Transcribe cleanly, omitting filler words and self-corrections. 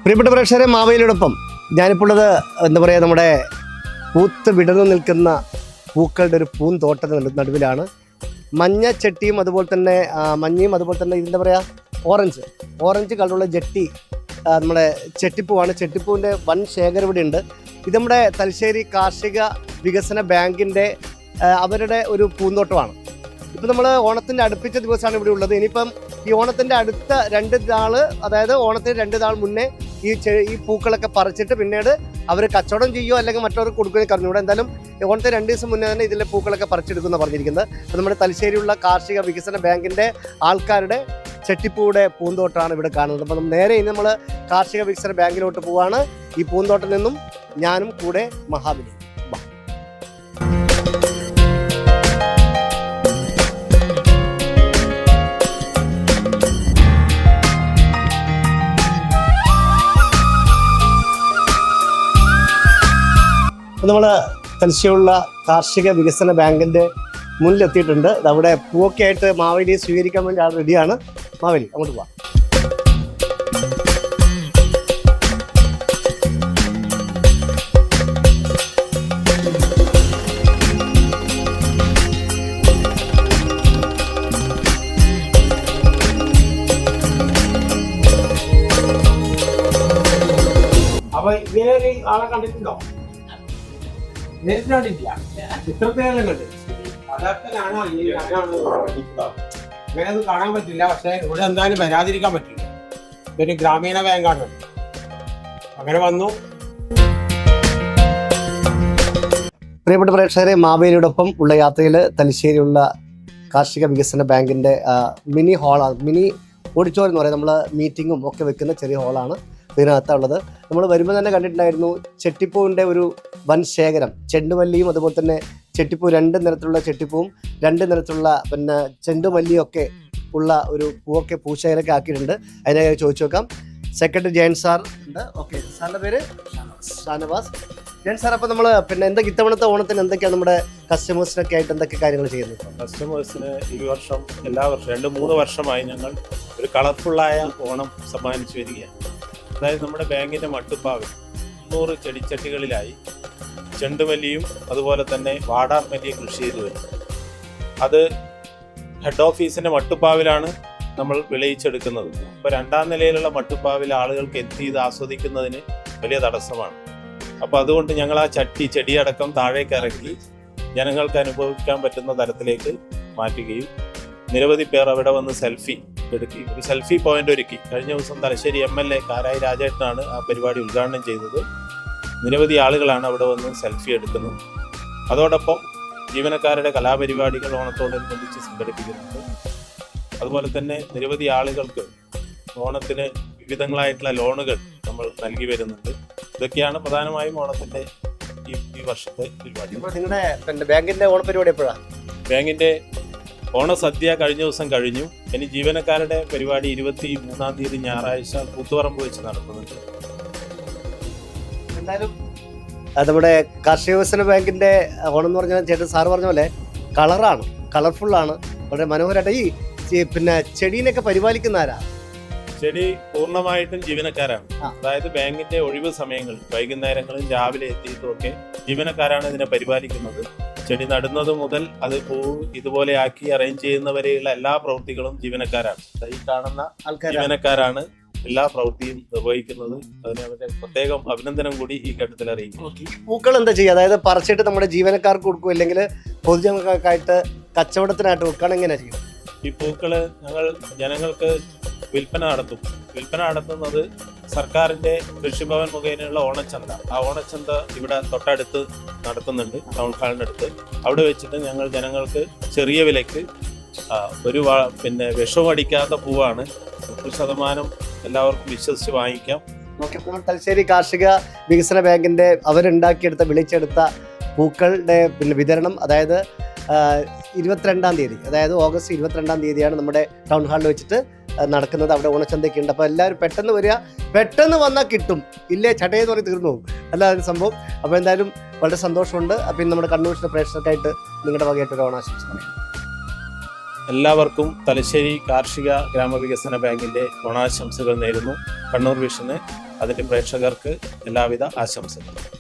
പ്രിയപ്പെട്ട പ്രേക്ഷകരെ, മാവേലിയോടൊപ്പം ഞാനിപ്പോൾ ഉള്ളത് എന്താ പറയുക, നമ്മുടെ പൂത്ത് വിടർന്നു നിൽക്കുന്ന പൂക്കളുടെ ഒരു പൂന്തോട്ടത്തിന് നടുവിലാണ്. മഞ്ഞ ചെട്ടിയും അതുപോലെ തന്നെ മഞ്ഞയും അതുപോലെ തന്നെ ഇതിൻ്റെ പറയുക ഓറഞ്ച് കളറുള്ള ജെട്ടി നമ്മുടെ ചെട്ടിപ്പൂവാണ്. ചെട്ടിപ്പൂവിൻ്റെ വൻ ശേഖരം ഇവിടെ ഉണ്ട്. ഇത് നമ്മുടെ തലശ്ശേരി കാർഷിക വികസന ബാങ്കിൻ്റെ അവരുടെ ഒരു പൂന്തോട്ടമാണ്. ഇപ്പം നമ്മൾ ഓണത്തിൻ്റെ അടുപ്പിച്ച ദിവസമാണ് ഇവിടെ ഉള്ളത്. ഇനിയിപ്പം ഈ ഓണത്തിൻ്റെ അടുത്ത 2 നാൾ, അതായത് ഓണത്തിന് 2 നാൾ മുന്നേ ഈ പൂക്കളൊക്കെ പറിച്ചിട്ട് പിന്നീട് അവർ കച്ചവടം ചെയ്യുമോ അല്ലെങ്കിൽ മറ്റവർക്ക് കൊടുക്കുകയോ പറഞ്ഞുകൂടെ. എന്തായാലും ഓണത്തെ 2 ദിവസം മുന്നേ തന്നെ ഇതിലെ പൂക്കളൊക്കെ പറിച്ചെടുക്കുമെന്ന് പറഞ്ഞിരിക്കുന്നത്. അപ്പോൾ നമ്മുടെ തലശ്ശേരിയുള്ള കാർഷിക വികസന ബാങ്കിൻ്റെ ആൾക്കാരുടെ ചെട്ടിപ്പൂയുടെ പൂന്തോട്ടമാണ് ഇവിടെ കാണുന്നത്. അപ്പം നേരെ ഇനി നമ്മൾ കാർഷിക വികസന ബാങ്കിലോട്ട് പോവാണ്. ഈ പൂന്തോട്ടത്തിൽ നിന്നും ഞാനും കൂടെ മഹാബലി. നമ്മൾ തലശ്ശേരിയുള്ള കാർഷിക വികസന ബാങ്കിൻ്റെ മുന്നിലെത്തിയിട്ടുണ്ട്. അവിടെ പൂവൊക്കെ ആയിട്ട് മാവേലിയെ സ്വീകരിക്കാൻ വേണ്ടി ആൾ റെഡിയാണ്. മാവേലി, അങ്ങോട്ട് പോവാം. അപ്പൊ ഇങ്ങനെ ഒരു ആളെ കണ്ടിട്ടുണ്ടോ? നേരിട്ട് കണ്ടിട്ടില്ല, ചിത്രത്തിലെല്ലാം കണ്ട്. അതൊക്കെ അങ്ങനെ അത് കാണാൻ പറ്റില്ല. പക്ഷെ ഇവിടെ എന്തായാലും വരാതിരിക്കാൻ പറ്റില്ല. ഇതൊരു ഗ്രാമീണ ബാങ്കാണ്. അങ്ങനെ വന്നു. പ്രിയപ്പെട്ട പ്രേക്ഷകരെ, മാവേലിയോടൊപ്പം ഉള്ള യാത്രയിൽ തലശ്ശേരിയുള്ള കാർഷിക വികസന ബാങ്കിൻ്റെ മിനി ഹാളാണ്. മിനി ഓഡിറ്റോറിയം എന്ന് പറയുന്നത്, നമ്മൾ മീറ്റിങ്ങും ഒക്കെ വെക്കുന്ന ചെറിയ ഹാളാണ് ഇതിനകത്തുള്ളത്. നമ്മൾ വരുമ്പോൾ തന്നെ കണ്ടിട്ടുണ്ടായിരുന്നു ചെട്ടിപ്പൂവിൻ്റെ ഒരു വൻ ശേഖരം. ചെണ്ടുമല്ലിയും അതുപോലെ തന്നെ ചെട്ടിപ്പൂ, 2 നിറത്തിലുള്ള ചെട്ടിപ്പൂവും 2 നിറത്തിലുള്ള പിന്നെ ചെണ്ടുമല്ലിയും ഒക്കെ ഉള്ള ഒരു പൂവൊക്കെ പൂശേഖരമൊക്കെ ആക്കിയിട്ടുണ്ട്. അതിനെ ചോദിച്ചു നോക്കാം. സെക്രട്ടറി ജയൻ സാർ ഉണ്ട്. ഓക്കെ, സാറിൻ്റെ പേര് ഷാനവാസ്. ജയൻ സാർ, അപ്പോൾ നമ്മൾ പിന്നെ ഇത്തവണത്തെ ഓണത്തിന് എന്തൊക്കെയാണ് നമ്മുടെ കസ്റ്റമേഴ്സിനൊക്കെ ആയിട്ട് എന്തൊക്കെ കാര്യങ്ങൾ ചെയ്യുന്നത്? കസ്റ്റമേഴ്സിന് ഈ വർഷം എല്ലാ വർഷവും 2-3 വർഷമായി ഞങ്ങൾ ഒരു കളർഫുള്ളായ ഓണം സമ്മാനിച്ചു വരികയാണ്. അതായത് നമ്മുടെ ബാങ്കിൻ്റെ മട്ടുപ്പാവിൽ 300 ചെടിച്ചട്ടികളിലായി ചെണ്ടുമല്ലിയും അതുപോലെ തന്നെ വാടാർമല്ലിയും കൃഷി ചെയ്തു വരും. അത് ഹെഡ് ഓഫീസിൻ്റെ മട്ടുപ്പാവിലാണ് നമ്മൾ വിളയിച്ചെടുക്കുന്നത്. ഇപ്പോൾ 2ാം നിലയിലുള്ള മട്ടുപ്പാവിൽ ആളുകൾക്ക് എത്തി ഇത് ആസ്വദിക്കുന്നതിന് വലിയ തടസ്സമാണ്. അപ്പോൾ അതുകൊണ്ട് ഞങ്ങൾ ആ ചെടിയടക്കം താഴേക്ക് ഇറക്കി ജനങ്ങൾക്ക് അനുഭവിക്കാൻ പറ്റുന്ന തരത്തിലേക്ക് മാറ്റുകയും നിരവധി പേർ അവിടെ വന്ന് സെൽഫി എടുക്കി, ഒരു സെൽഫി പോയിന്റ് ഒരുക്കി. കഴിഞ്ഞ ദിവസം തലശ്ശേരി MLA കാരായി രാജേട്ടനാണ് ആ പരിപാടി ഉദ്ഘാടനം ചെയ്തത്. നിരവധി ആളുകളാണ് അവിടെ വന്ന് സെൽഫി എടുക്കുന്നത്. അതോടൊപ്പം ജീവനക്കാരുടെ കലാപരിപാടികൾ ഓണത്തോടനുബന്ധിച്ച് സംഘടിപ്പിക്കുന്നുണ്ട്. അതുപോലെ തന്നെ നിരവധി ആളുകൾക്ക് ഓണത്തിന് വിവിധങ്ങളായിട്ടുള്ള ലോണുകൾ നമ്മൾ നൽകി വരുന്നുണ്ട്. ഇതൊക്കെയാണ് പ്രധാനമായും ഓണത്തിൻ്റെ ഈ വർഷത്തെ പരിപാടി. നിങ്ങളുടെ ബാങ്കിൻ്റെ ഓണപരിപാടി എപ്പോഴാണ്? ബാങ്കിൻ്റെ ഓണസദ്യ കഴിഞ്ഞ ദിവസം കഴിഞ്ഞു. ഇനി ജീവനക്കാരുടെ പരിപാടി 23-ാം തീയതി ഞായറാഴ്ച കൂത്തുപറമ്പ് വെച്ച് നടത്തുന്നുണ്ട്. എന്തായാലും നമ്മുടെ കാർഷിക വികസന ബാങ്കിൻ്റെ ഓണം എന്ന് പറഞ്ഞാൽ ചേട്ടൻ സാറ് പറഞ്ഞ പോലെ കളർഫുള്ളാണ്, വളരെ മനോഹരമായിട്ട്. ഈ പിന്നെ ചെടീനൊക്കെ പരിപാലിക്കുന്ന ആരാ? ചെടി പൂർണ്ണമായിട്ടും ജീവനക്കാരാണ്. അതായത് ബാങ്കിന്റെ ഒഴിവ് സമയങ്ങളിൽ വൈകുന്നേരങ്ങളിൽ രാവിലെ എത്തിയിട്ടും ഒക്കെ ജീവനക്കാരാണ് ഇതിനെ പരിപാലിക്കുന്നത്. ചെടി നടുന്നത് മുതൽ അത് പൂ ഇതുപോലെ ആക്കി അറേഞ്ച് ചെയ്യുന്നവരെയുള്ള എല്ലാ പ്രവൃത്തികളും ജീവനക്കാരാണ്. ഈ കാണുന്ന ജീവനക്കാരാണ് എല്ലാ പ്രവൃത്തിയും നിർവഹിക്കുന്നത്. അതിന് അവരുടെ പ്രത്യേകം അഭിനന്ദനം കൂടി ഈ ഘട്ടത്തിൽ അറിയിക്കും. പൂക്കൾ എന്താ ചെയ്യുക? അതായത് പറിച്ചിട്ട് നമ്മുടെ ജീവനക്കാർക്ക് കൊടുക്കും, അല്ലെങ്കിൽ പൊതുജനങ്ങൾക്കായിട്ട് കച്ചവടത്തിനായിട്ട് കൊടുക്കണം, എങ്ങനെ ചെയ്യും? ഈ പൂക്കള് ഞങ്ങൾ ജനങ്ങൾക്ക് വിൽപ്പന നടത്തുന്നത് സർക്കാരിന്റെ കൃഷിഭവൻ മുഖേനയുള്ള ഓണച്ചന്ത. ആ ഓണച്ചന്ത ഇവിടെ തൊട്ടടുത്ത് നടത്തുന്നുണ്ട്, ടൗൺ ഹാളിനടുത്ത്. അവിടെ വെച്ചിട്ട് ഞങ്ങൾ ജനങ്ങൾക്ക് ചെറിയ വിലയ്ക്ക് ഒരു പിന്നെ വിഷവും അടിക്കാത്ത പൂവാണ്. 100% എല്ലാവർക്കും വിശ്വസിച്ച് വാങ്ങിക്കാം. തലശ്ശേരി കാർഷിക വികസന ബാങ്കിന്റെ അവരുണ്ടാക്കിയെടുത്ത വിളിച്ചെടുത്ത പൂക്കളുടെ പിന്നെ വിതരണം, അതായത് 22-ാം തീയതി, അതായത് ഓഗസ്റ്റ് 22-ാം തീയതിയാണ് നമ്മുടെ ടൗൺ ഹാളിൽ വെച്ചിട്ട് നടക്കുന്നത്. അവിടെ ഓണച്ചന്തയൊക്കെ ഉണ്ട്. അപ്പോൾ എല്ലാവരും പെട്ടെന്ന് വരിക, പെട്ടെന്ന് വന്നാൽ കിട്ടും, ഇല്ലേ ചട്ടയെന്ന് പറഞ്ഞ് തീർന്നു പോകും, അല്ലാതെ സംഭവം. അപ്പോൾ എന്തായാലും വളരെ സന്തോഷമുണ്ട്. അപ്പം നമ്മുടെ കണ്ണൂരിലെ പ്രേക്ഷകർക്കായിട്ട് നിങ്ങളുടെ വകയായിട്ടൊരു ഓണാശംസ പറയാം. എല്ലാവർക്കും തലശ്ശേരി കാർഷിക ഗ്രാമവികസന ബാങ്കിൻ്റെ ഓണാശംസകൾ നേരുന്നു. കണ്ണൂർ വിഷന് അതിൻ്റെ പ്രേക്ഷകർക്ക് എല്ലാവിധ ആശംസകളും.